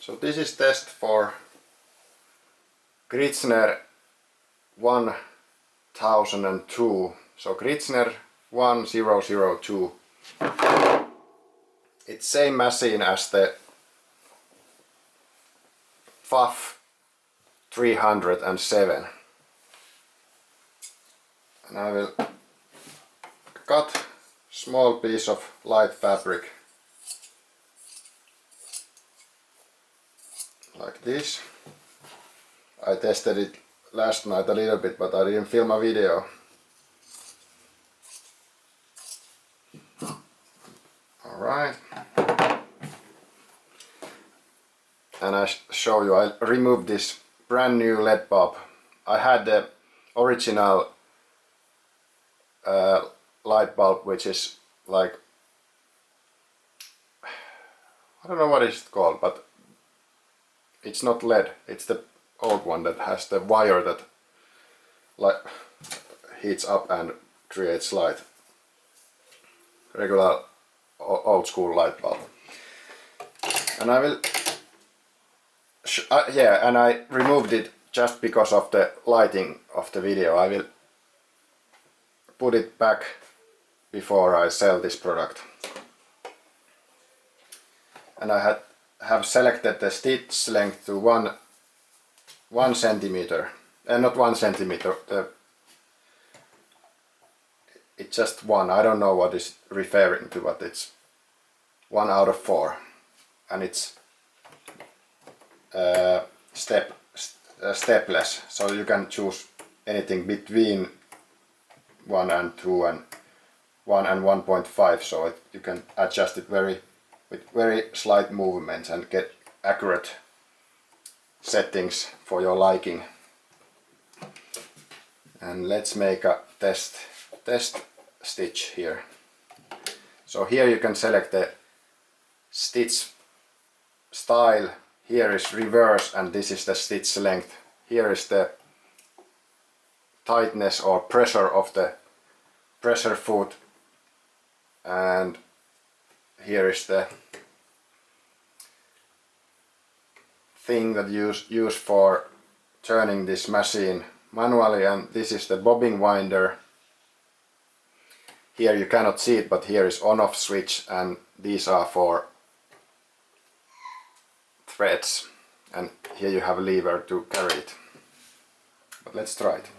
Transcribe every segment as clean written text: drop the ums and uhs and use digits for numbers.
So this is test for Gritzner 1002. So Gritzner 1002. It's same machine as the Pfaff 307. And I will cut small piece of light fabric like this. I tested it last night a little bit, but I didn't film a video. Alright. And I show you, I removed this brand new LED bulb. I had the original light bulb, which is like, I don't know what it's called, but it's not LED, it's the old one that has the wire that like heats up and creates light. Regular old school light bulb. And I will and I removed it just because of the lighting of the video. I will put it back before I sell this product. And I have selected the stitch length to 1 centimeter. Not 1 centimeter. It's just 1. I don't know what it's referring to, but it's 1 out of 4, and it's stepless, so you can choose anything between 1 and 2 and 1 and 1.5, so you can adjust it with very slight movements and get accurate settings for your liking. And let's make a test stitch here. So here you can select the stitch style. Here is reverse, and this is the stitch length. Here is the tightness or pressure of the pressure foot, and here is the thing that you use for turning this machine manually, and this is the bobbin winder. Here you cannot see it, but here is on-off switch, and these are for threads, and here you have a lever to carry it. But let's try it.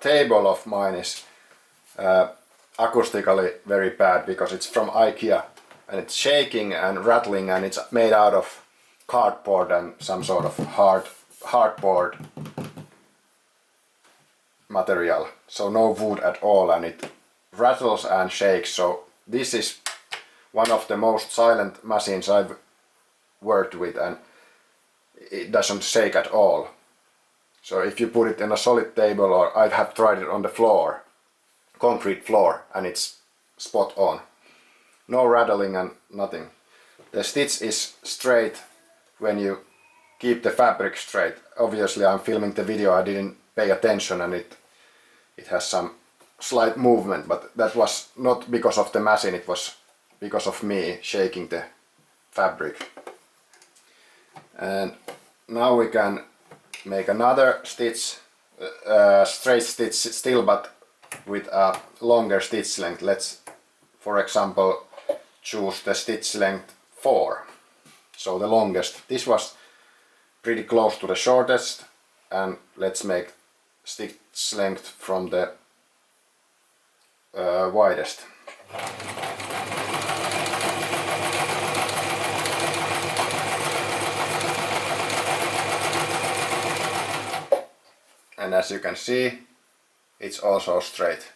The table of mine is acoustically very bad because it's from IKEA, and it's shaking and rattling, and it's made out of cardboard and some sort of hardboard material, so no wood at all, and it rattles and shakes. So this is one of the most silent machines I've worked with, and it doesn't shake at all. So if you put it in a solid table, or I have tried it on the floor, concrete floor, and it's spot on. No rattling and nothing. The stitch is straight when you keep the fabric straight. Obviously I'm filming the video, I didn't pay attention, and it has some slight movement, but that was not because of the machine, it was because of me shaking the fabric. And now we can make another stitch, straight stitch still, but with a longer stitch length. Let's, for example, choose the stitch length 4, so the longest. This was pretty close to the shortest, and let's make stitch length from the widest. And as you can see, it's also straight.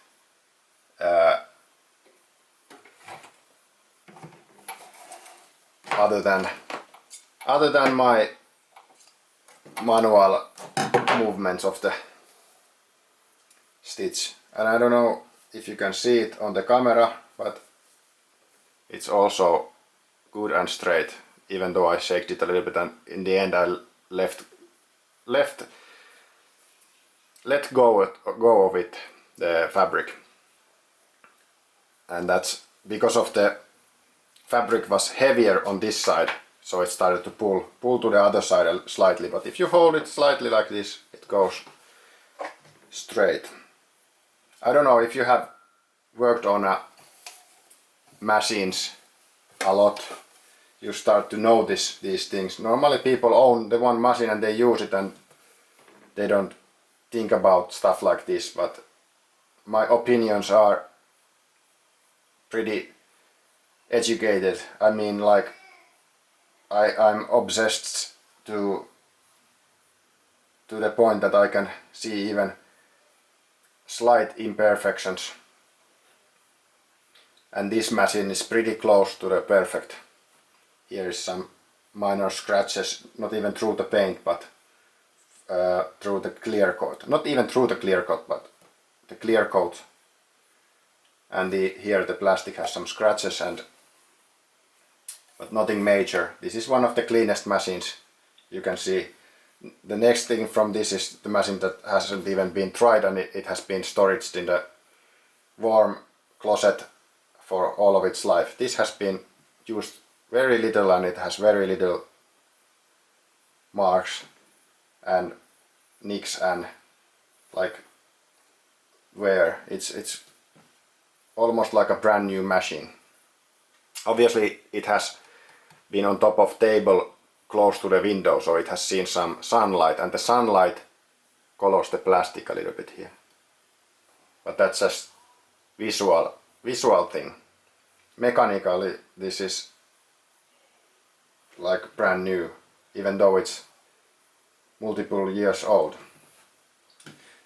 Other than my manual movements of the stitch, and I don't know if you can see it on the camera, but it's also good and straight, even though I shaked it a little bit, and in the end I let go of it, the fabric, and that's because of the fabric was heavier on this side, so it started to pull to the other side slightly, but if you hold it slightly like this, it goes straight. I don't know if you have worked on machines a lot, you start to notice these things. Normally people own the one machine and they use it and they don't think about stuff like this, but my opinions are pretty educated. I mean, like, I'm obsessed to the point that I can see even slight imperfections, and this machine is pretty close to the perfect. Here is some minor scratches, not even through the paint, but through the clear coat. Not even through the clear coat, but the clear coat. And here the plastic has some scratches, but nothing major. This is one of the cleanest machines you can see. The next thing from this is the machine that hasn't even been tried, and it has been stored in the warm closet for all of its life. This has been used very little and it has very little marks and nicks and like wear. It's almost like a brand new machine. Obviously it has been on top of table close to the window, so it has seen some sunlight, and the sunlight colors the plastic a little bit here. But that's just visual thing. Mechanically this is like brand new, even though it's multiple years old.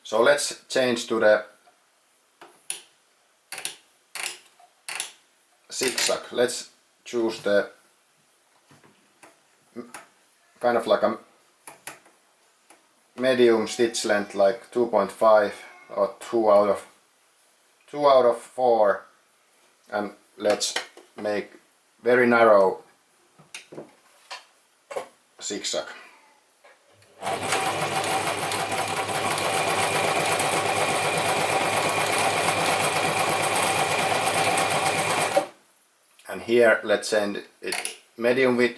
So let's change to the zigzag. Let's choose the kind of like a medium stitch length, like 2.5 or 2 out of 4, and let's make very narrow zigzag. And here let's send it medium with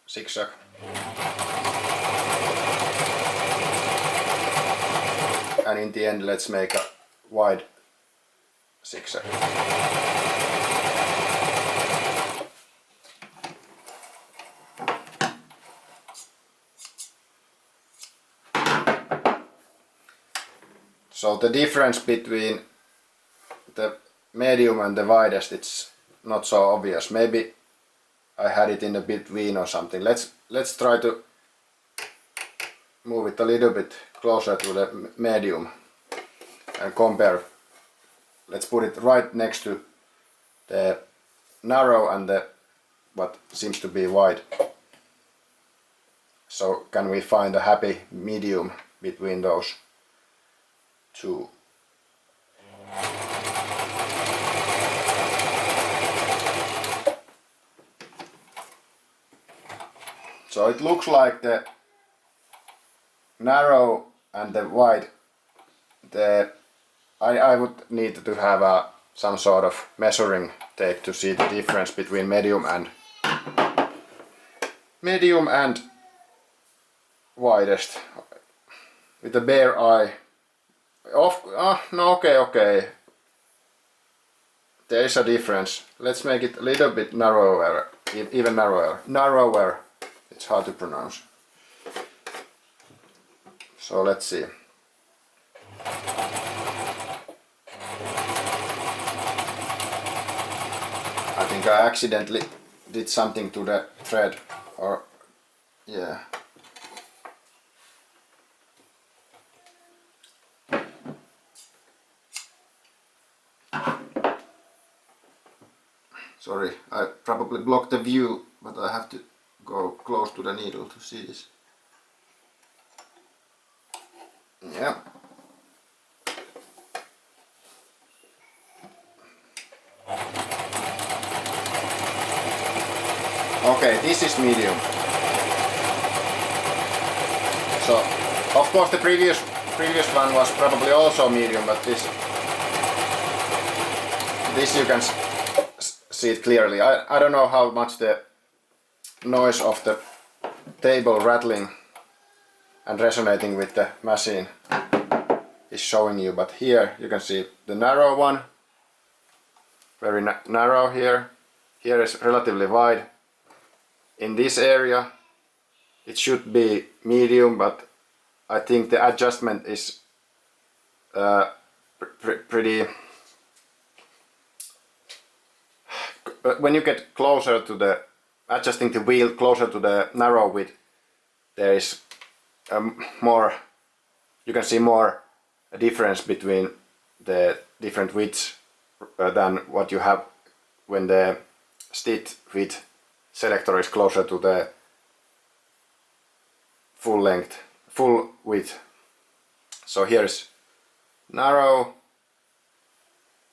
zigzag. And in the end let's make a wide zigzag. So the difference between the medium and the widest, it's not so obvious. Maybe I had it in the between or something. Let's try to move it a little bit closer to the medium and compare. Let's put it right next to the narrow and the what seems to be wide. So can we find a happy medium between those two? So it looks like the narrow and the wide, I would need to have some sort of measuring tape to see the difference between medium and widest. With the bare eye, no, okay. There is a difference. Let's make it a little bit narrower, even narrower. It's hard to pronounce. So let's see. I think I accidentally did something to the thread, or yeah. Sorry, I probably blocked the view, but I have to go close to the needle to see this. Yeah. Okay, this is medium. So, of course the previous one was probably also medium, but this you can see it clearly. I don't know how much the noise of the table rattling and resonating with the machine is showing you, but here you can see the narrow one, very narrow here. Here is relatively wide. In this area it should be medium, but I think the adjustment is pretty. But when you get closer to the adjusting the wheel closer to the narrow width, there is more. You can see more a difference between the different widths than what you have when the stitch width selector is closer to the full length, full width. So here is narrow,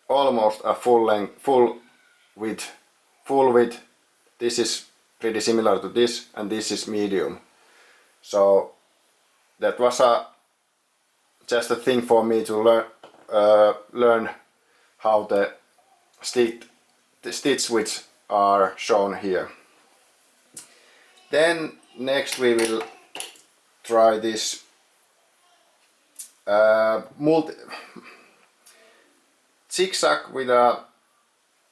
almost a full length, full width. This is pretty similar to this, and this is medium. So that was just a thing for me to learn how the stitch widths are shown here. Then next we will try this zigzag with a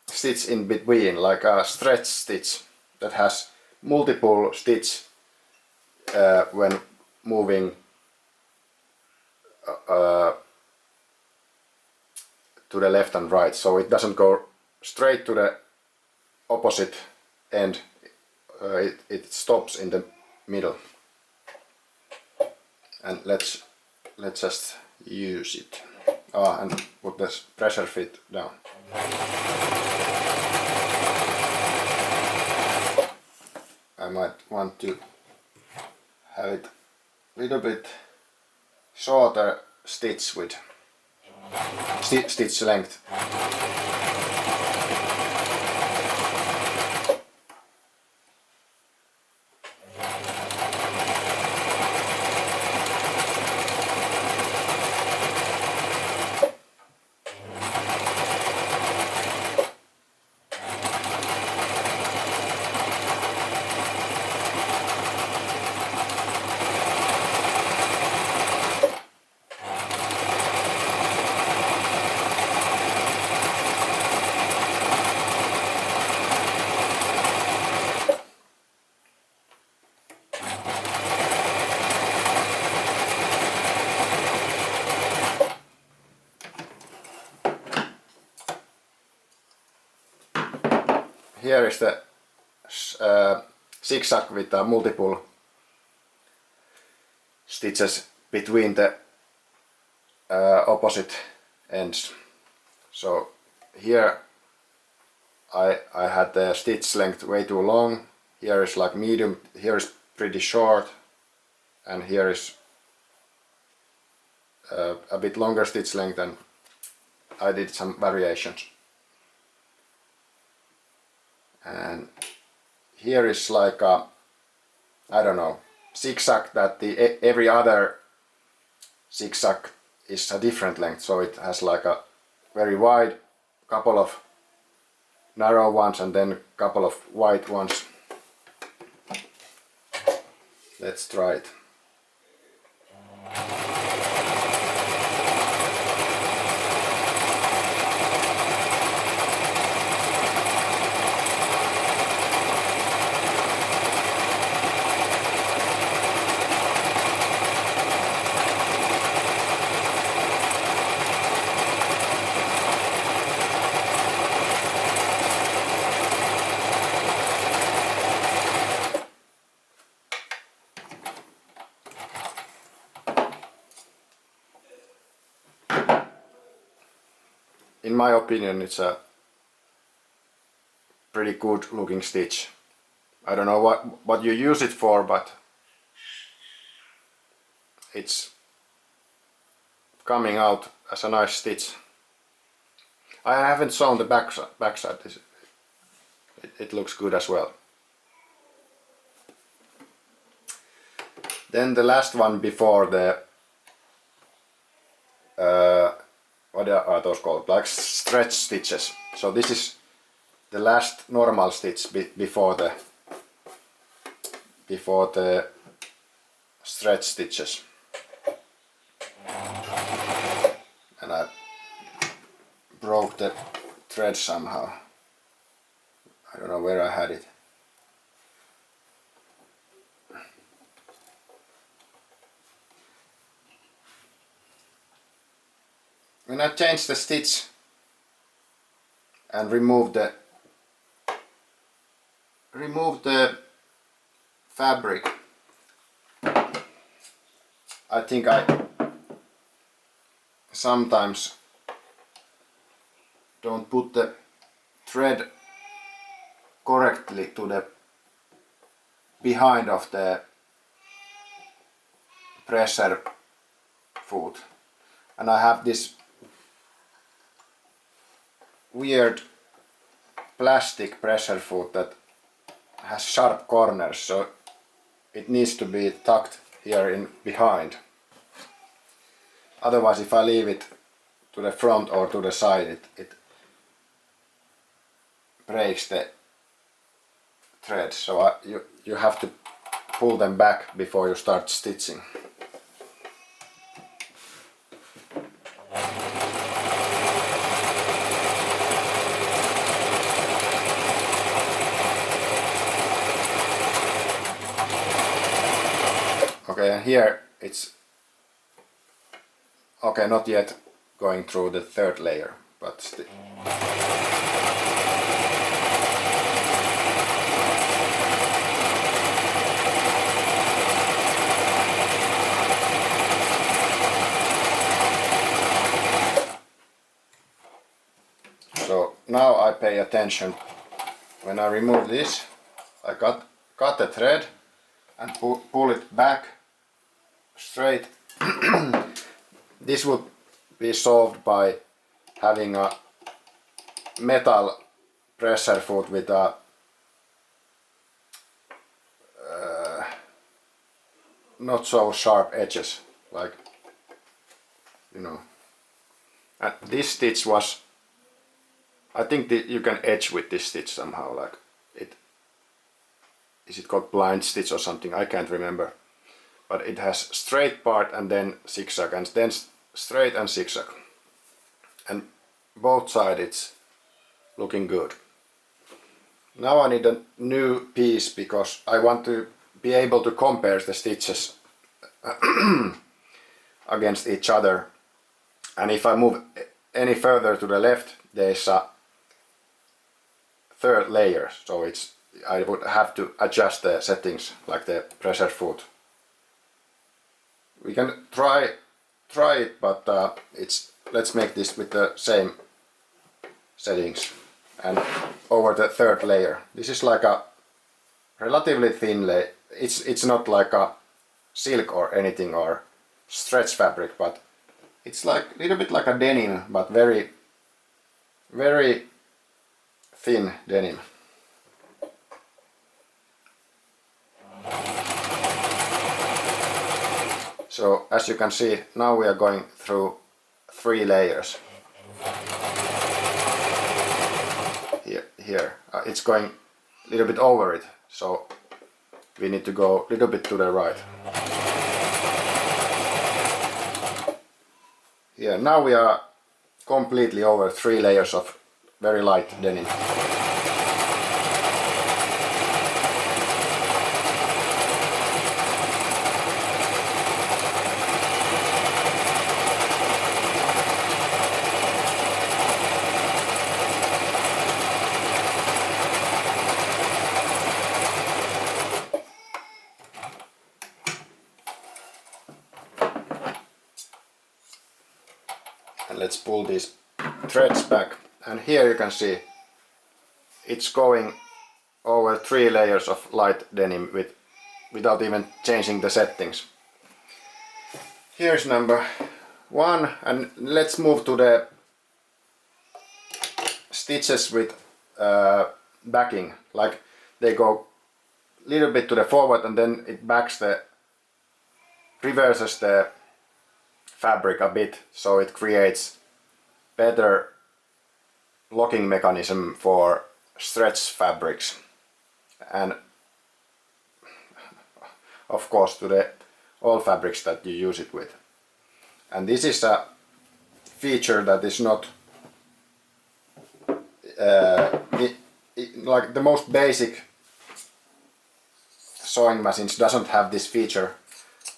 stitch in between, like a stretch stitch that has multiple stitches when moving to the left and right, so it doesn't go straight to the opposite end, it stops in the middle. And let's just use it. And put this pressure fit down. I might want to have it a little bit shorter stitch width, stitch length. Here is the zigzag with multiple stitches between the opposite ends. So here I had the stitch length way too long. Here is like medium, here is pretty short, and here is a bit longer stitch length, and I did some variations. And here is like a, I don't know, zigzag that every other zigzag is a different length, so it has like a very wide, couple of narrow ones, and then a couple of wide ones. Let's try it. In my opinion, it's a pretty good looking stitch. I don't know what you use it for, but it's coming out as a nice stitch. I haven't sewn the backside. It looks good as well. Then the last one before the what are those called? Like stretch stitches. So this is the last normal stitch before the stretch stitches. And I broke the thread somehow. I don't know where I had it. When I change the stitch and remove the fabric, I think I sometimes don't put the thread correctly to the behind of the pressure foot, and I have this weird plastic pressure foot that has sharp corners, so it needs to be tucked here in behind. Otherwise, if I leave it to the front or to the side, it breaks the thread, so you have to pull them back before you start stitching. Okay, and here it's okay, not yet going through the third layer, but still. So now I pay attention. When I remove this, I cut the thread and pull it back straight. This would be solved by having a metal pressure foot with a not so sharp edges, like, you know. And this stitch was, I think that you can edge with this stitch somehow, like it. Is it called blind stitch or something? I can't remember. But it has straight part and then zigzag, and then straight and zigzag. And both sides it's looking good. Now I need a new piece because I want to be able to compare the stitches against each other. And if I move any further to the left, there's a third layer, so I would have to adjust the settings, like the pressure foot. We can try it, but let's make this with the same settings and over the third layer. This is like a relatively thin layer. It's not like a silk or anything or stretch fabric, but it's like a little bit like a denim, but very thin denim. So as you can see, now we are going through 3 layers. Here, it's going a little bit over it, so we need to go a little bit to the right. Here, now we are completely over 3 layers of very light denim. And let's pull these threads back, and here you can see it's going over 3 layers of light denim without even changing the settings. Here's number 1, and let's move to the stitches with backing. Like they go a little bit to the forward and then it reverses the fabric a bit, so it creates better locking mechanism for stretch fabrics, and of course to all fabrics that you use it with. And this is a feature that is not like the most basic sewing machines doesn't have this feature,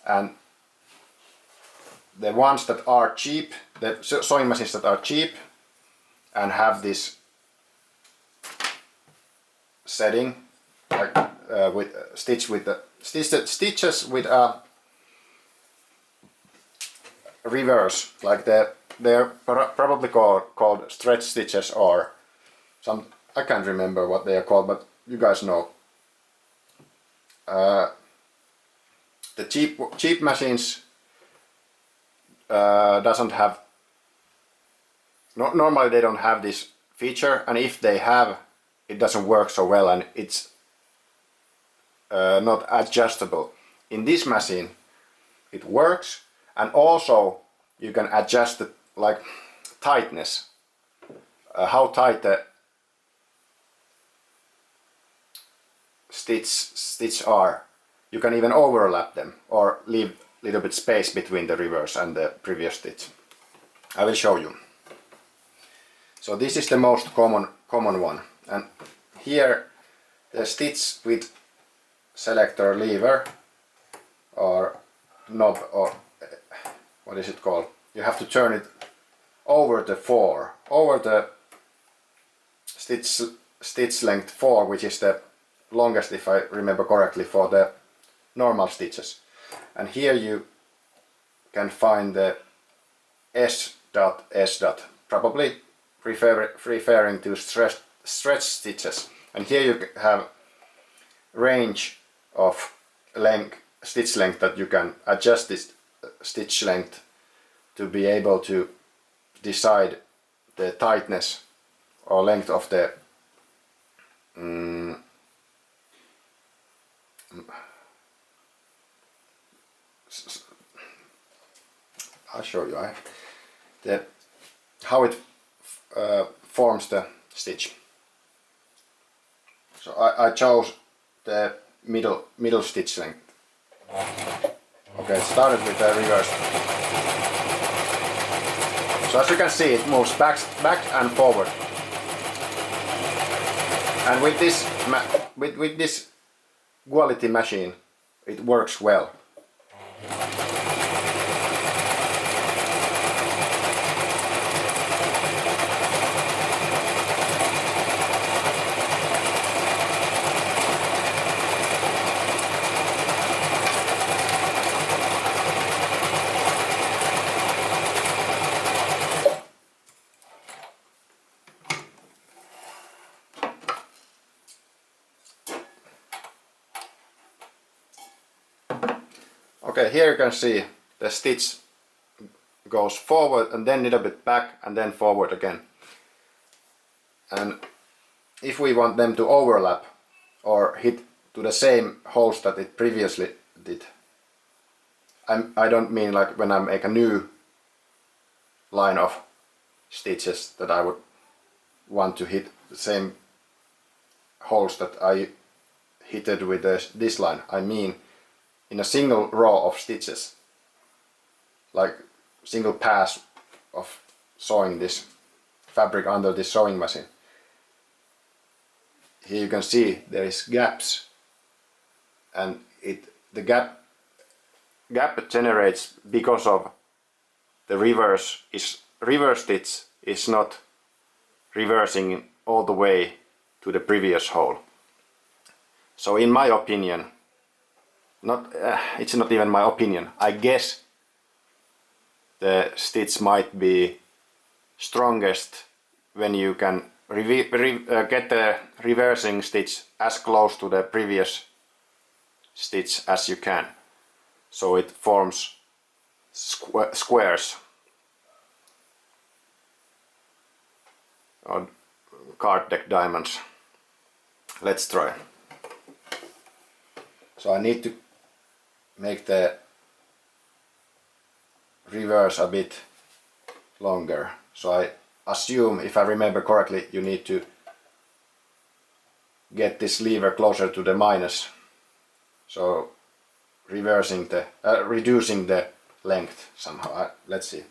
and the ones that are cheap, the sewing machines that are cheap and have this setting, like with stitches with a reverse, like they're probably called stretch stitches or some, I can't remember what they are called, but you guys know. The cheap machines doesn't have, normally they don't have this feature, and if they have, it doesn't work so well, and it's not adjustable. In this machine it works, and also you can adjust the tightness, how tight the stitch are. You can even overlap them or leave a little bit space between the reverse and the previous stitch. I will show you. So this is the most common one, and here the stitch with selector lever or knob, or what is it called? You have to turn it over the stitch length 4, which is the longest, if I remember correctly, for the normal stitches. And here you can find the S dot, probably referring to stretch stitches. And here you have range of stitch length that you can adjust this stitch length to be able to decide the tightness or length of the I'll show you how it forms the stitch. So I chose the middle stitch length. Okay, it started with the reverse. So as you can see, it moves back and forward. And with this quality machine, it works well. Okay, here you can see the stitch goes forward and then a little bit back and then forward again. And if we want them to overlap or hit to the same holes that it previously did, I don't mean like when I make a new line of stitches that I would want to hit the same holes that I hit with this line. I mean in a single row of stitches, like single pass of sewing this fabric under this sewing machine. Here you can see there is gaps, and the gap generates because of the reverse stitch is not reversing all the way to the previous hole. So in my opinion, it's not even my opinion, I guess the stitch might be strongest when you can get the reversing stitch as close to the previous stitch as you can, so it forms squares or card deck diamonds. Let's try. So I need to make the reverse a bit longer. So I assume, if I remember correctly, you need to get this lever closer to the minus. So reversing the reducing the length somehow. Let's see.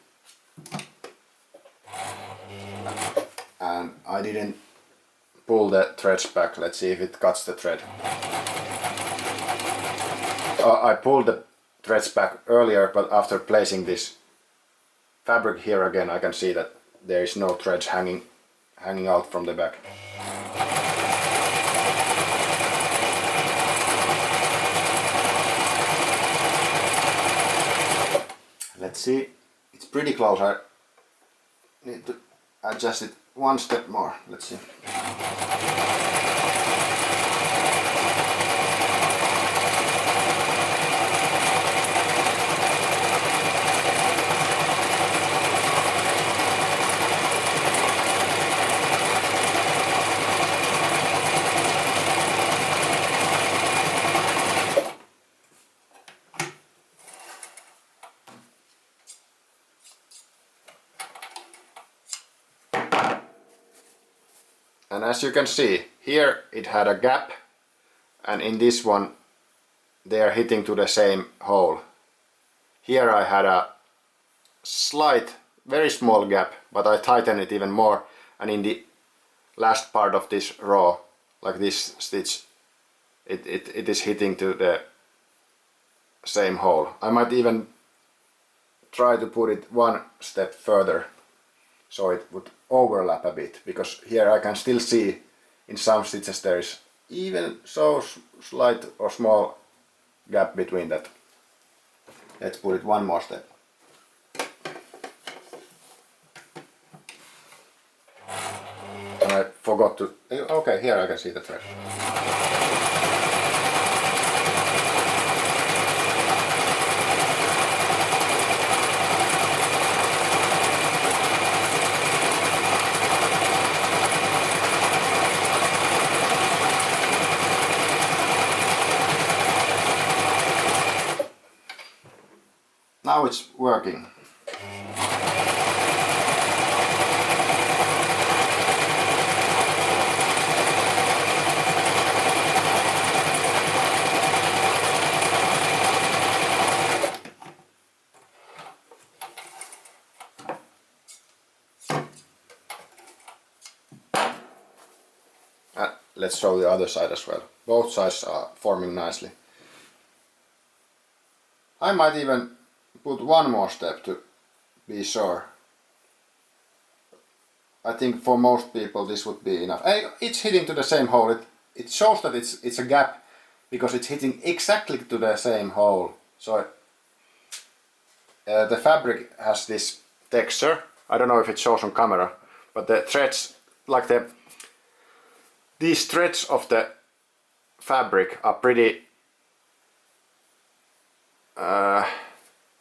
And I didn't pull the threads back. Let's see if it cuts the thread. I pulled the threads back earlier, but after placing this fabric here again, I can see that there is no threads hanging out from the back. Let's see, it's pretty close. I need to adjust it one step more. Let's see. And as you can see, here it had a gap, and in this one they are hitting to the same hole. Here I had a slight, very small gap, but I tightened it even more, and in the last part of this row, like this stitch, it is hitting to the same hole. I might even try to put it one step further, so it would overlap a bit, because here I can still see in some stitches there is even so slight or small gap between that. Let's put it one more step. And I forgot to... Okay, here I can see the thread. Now it's working. Let's show the other side as well. Both sides are forming nicely. I might even put one more step to be sure. I think for most people this would be enough. It's hitting to the same hole. It shows that it's a gap because it's hitting exactly to the same hole. So the fabric has this texture. I don't know if it shows on camera, but the threads, like these threads of the fabric are pretty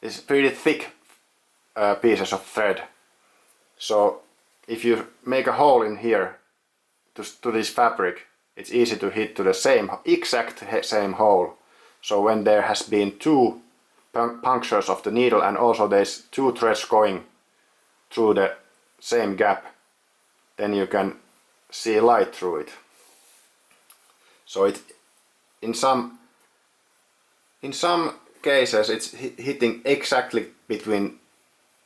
it's pretty thick pieces of thread. So if you make a hole in here to this fabric, it's easy to hit to the exact same hole. So when there has been two punctures of the needle and also there's two threads going through the same gap, then you can see light through it. So it in some cases it's hitting exactly between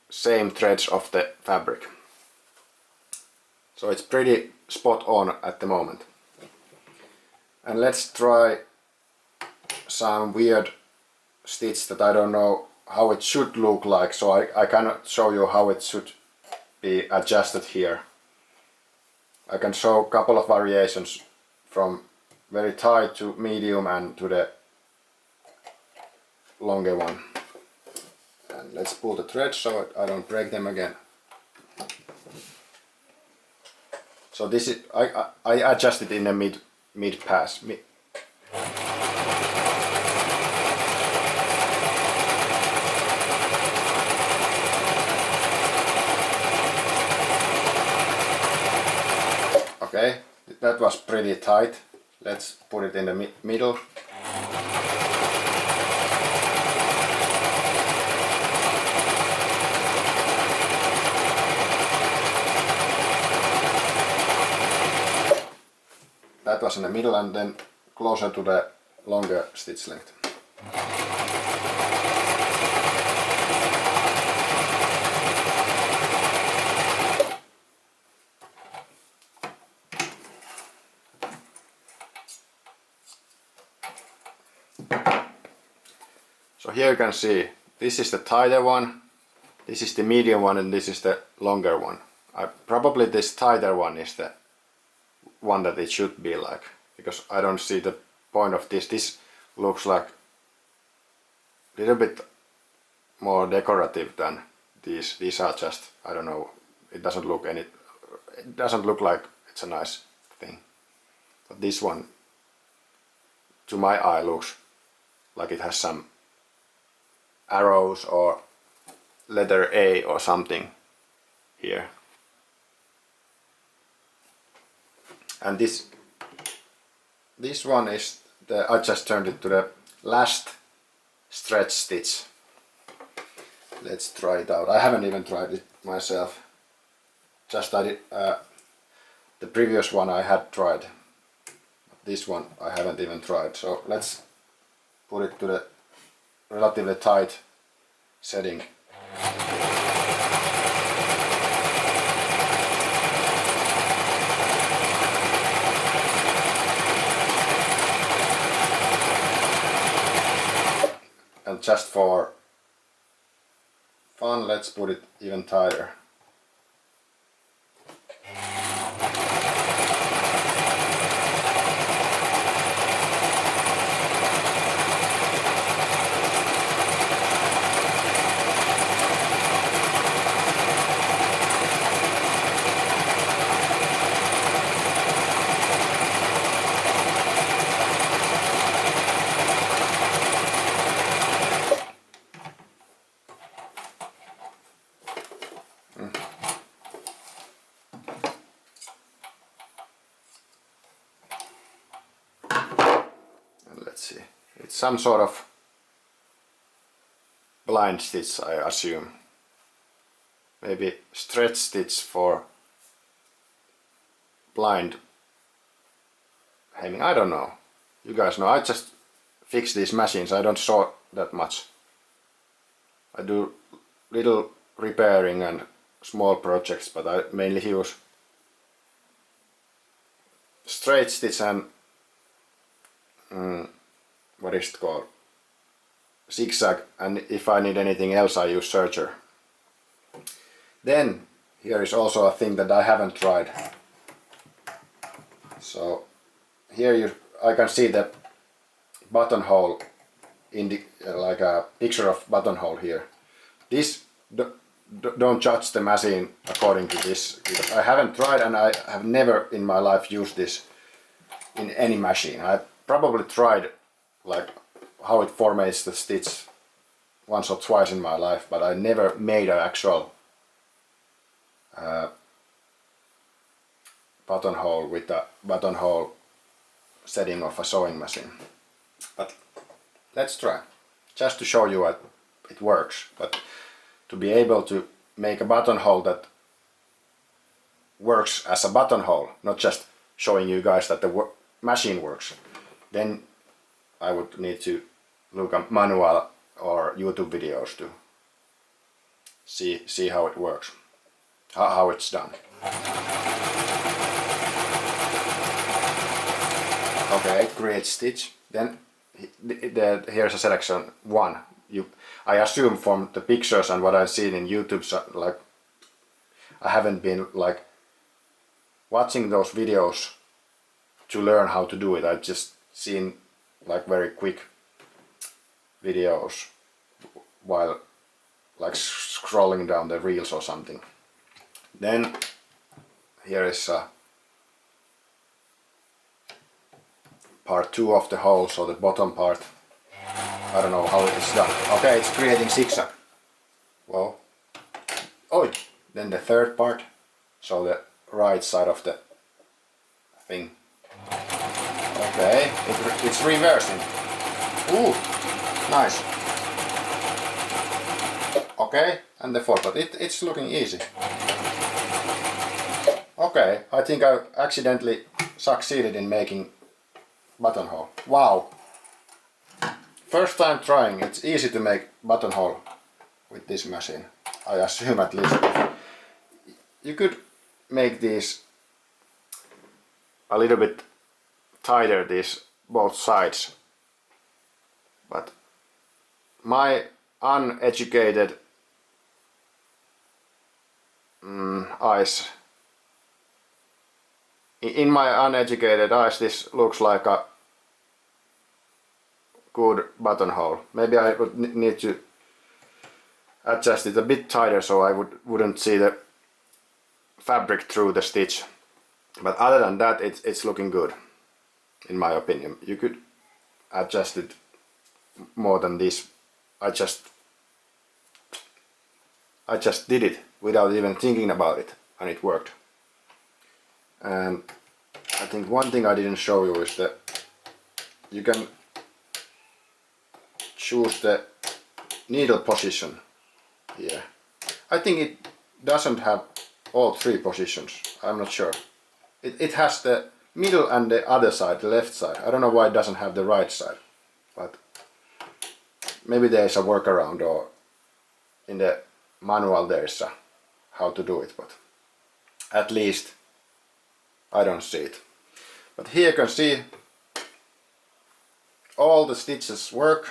same threads of the fabric. So it's pretty spot on at the moment. And let's try some weird stitch that I don't know how it should look like, so I cannot show you how it should be adjusted here. I can show a couple of variations from very tight to medium and to the longer one. And let's pull the threads so I don't break them again. So this is I adjusted in a mid pass. Okay, that was pretty tight. Let's put it in the middle. That was in the middle, and then closer to the longer stitch length. So here you can see, this is the tighter one, this is the medium one, and this is the longer one. Probably this tighter one is the one that it should be like, because I don't see the point of this. This looks like a little bit more decorative than these. These are just, I don't know, it doesn't look like it's a nice thing. But this one, to my eye, looks like it has some arrows or letter A or something here. And this one is I just turned it to the last stretch stitch. Let's try it out. I haven't even tried it myself. Just I did the previous one I had tried. This one I haven't even tried. So let's put it to the relatively tight setting. And just for fun, let's put it even tighter. Let's see, it's some sort of blind stitch, I assume. Maybe stretch stitch for blind hemming, I don't know. You guys know, I just fix these machines, I don't sew that much. I do little repairing and small projects, but I mainly use straight stitch and what is it called? Zigzag, and if I need anything else I use serger. Then here is also a thing that I haven't tried. So here I can see the buttonhole like a picture of buttonhole here. This don't judge the machine according to this, because I haven't tried and I have never in my life used this in any machine. I probably tried like how it formates the stitch once or twice in my life, but I never made an actual buttonhole with a buttonhole setting of a sewing machine. But let's try, just to show you what it works. But to be able to make a buttonhole that works as a buttonhole, not just showing you guys that the machine works, then I would need to look at manual or YouTube videos to see how it works, how it's done. Okay, create stitch. Then here's a selection 1. I assume from the pictures and what I've seen in YouTube, so like I haven't been like watching those videos to learn how to do it. I've just seen like very quick videos while like scrolling down the reels or something. Then here is part 2 of the hole, so the bottom part. I don't know how it's done. Okay, it's creating zigzag. Well, oh, then the third part, so the right side of the thing. Okay, it's reversing. Ooh, nice. Okay, and the fourth, but it's looking easy. Okay, I think I accidentally succeeded in making buttonhole. Wow! First time trying, it's easy to make buttonhole with this machine. I assume at least. You could make these a little bit tighter, these both sides. But my uneducated eyes, in my uneducated eyes, this looks like a good buttonhole. Maybe I would need to adjust it a bit tighter so I wouldn't see the fabric through the stitch. But other than that, it's looking good, in my opinion. You could adjust it more than this. I just did it without even thinking about it, and it worked. And I think one thing I didn't show you is that you can choose the needle position here. I think it doesn't have all 3 positions. I'm not sure. It has the middle and the other side, the left side. I don't know why it doesn't have the right side, but maybe there's a workaround, or in the manual there's a how to do it, but at least I don't see it. But here you can see all the stitches work,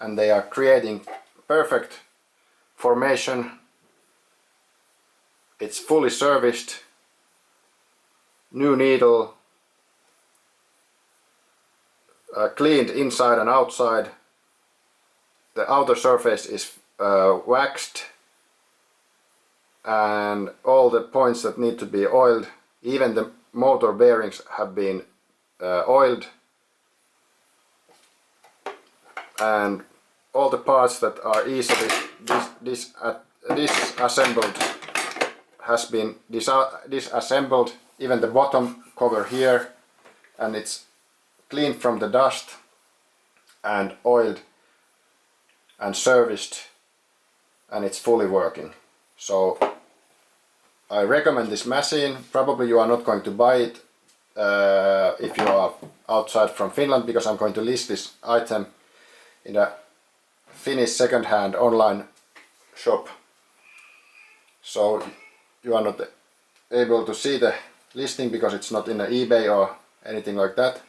and they are creating perfect formation. It's fully serviced, new needle, cleaned inside and outside. The outer surface is waxed, and all the points that need to be oiled, even the motor bearings have been oiled, and all the parts that are easily disassembled has been disassembled, even the bottom cover here, and it's cleaned from the dust and oiled and serviced, and it's fully working. So I recommend this machine. Probably you are not going to buy it if you are outside from Finland, because I'm going to list this item in a Finnish second-hand online shop. So you are not able to see the listing because it's not in the eBay or anything like that.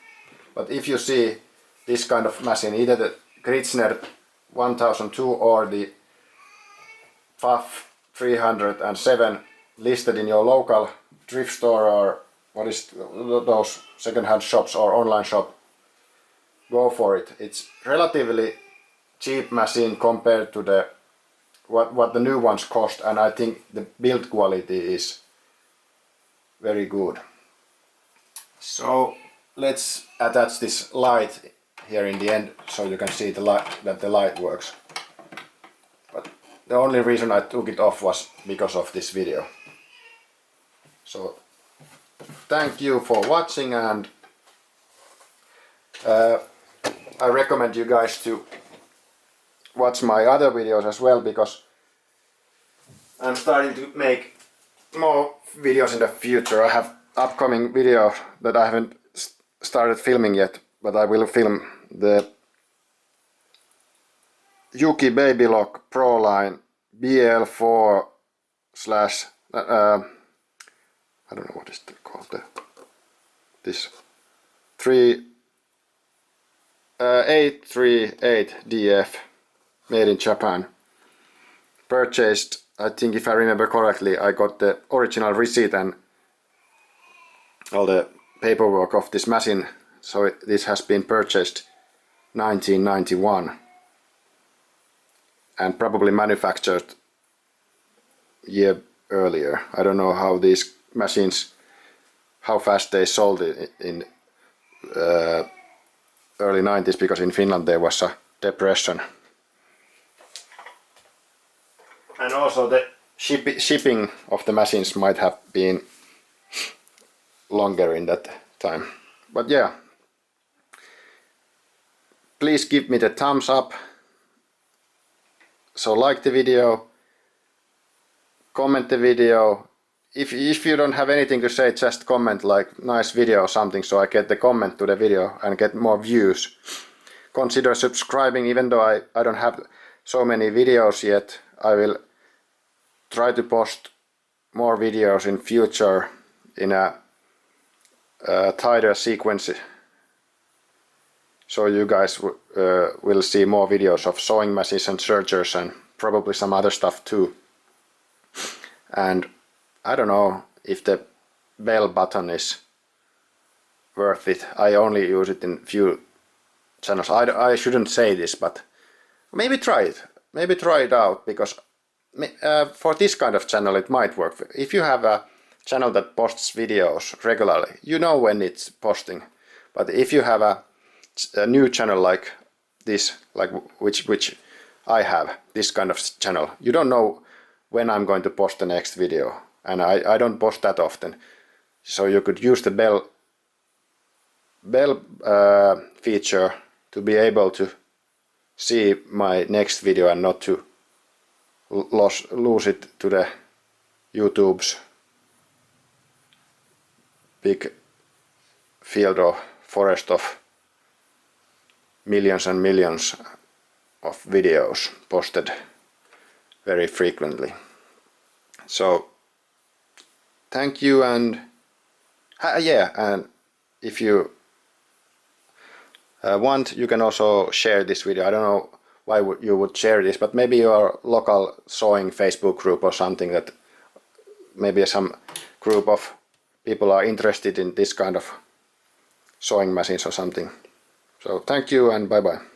But if you see this kind of machine, either the Gritzner 1002 or the Pfaff 307 listed in your local thrift store, or what is those second-hand shops or online shop, go for it. It's relatively cheap machine compared to the what the new ones cost, and I think the build quality is very good. So let's attach this light here in the end so you can see the light, that the light works. But the only reason I took it off was because of this video. So thank you for watching, and I recommend you guys to watch my other videos as well, because I'm starting to make more videos in the future. I have upcoming video that I haven't started filming yet, but I will film the Yuki Baby Lock Pro Line BL4 slash I don't know what is it called, this 838 DF, made in Japan. Purchased, I think if I remember correctly, I got the original receipt and all the paperwork of this machine, so this has been purchased 1991 and probably manufactured a year earlier. I don't know how these machines, how fast they sold it in early 90s, because in Finland there was a depression. And also the shipping of the machines might have been longer in that time. But yeah, please give me the thumbs up. So like the video, comment the video. If you don't have anything to say, just comment like nice video or something, so I get the comment to the video and get more views. Consider subscribing, even though I don't have so many videos yet. I will try to post more videos in future in a tighter sequence, so you guys will see more videos of sewing machines and sergers and probably some other stuff too. And I don't know if the bell button is worth it. I only use it in few channels. I shouldn't say this, but maybe try it. Maybe try it out, because for this kind of channel it might work. If you have a channel that posts videos regularly, you know when it's posting. But if you have a new channel like this, like which I have, this kind of channel, you don't know when I'm going to post the next video, and I don't post that often. So you could use the bell feature to be able to see my next video and not to lose it to the YouTube's big field or forest of millions and millions of videos posted very frequently. So thank you, and yeah, and if you want, you can also share this video. I don't know why you would share this, but maybe your local sewing Facebook group or something, that maybe some group of people are interested in this kind of sewing machines or something. So thank you and bye bye.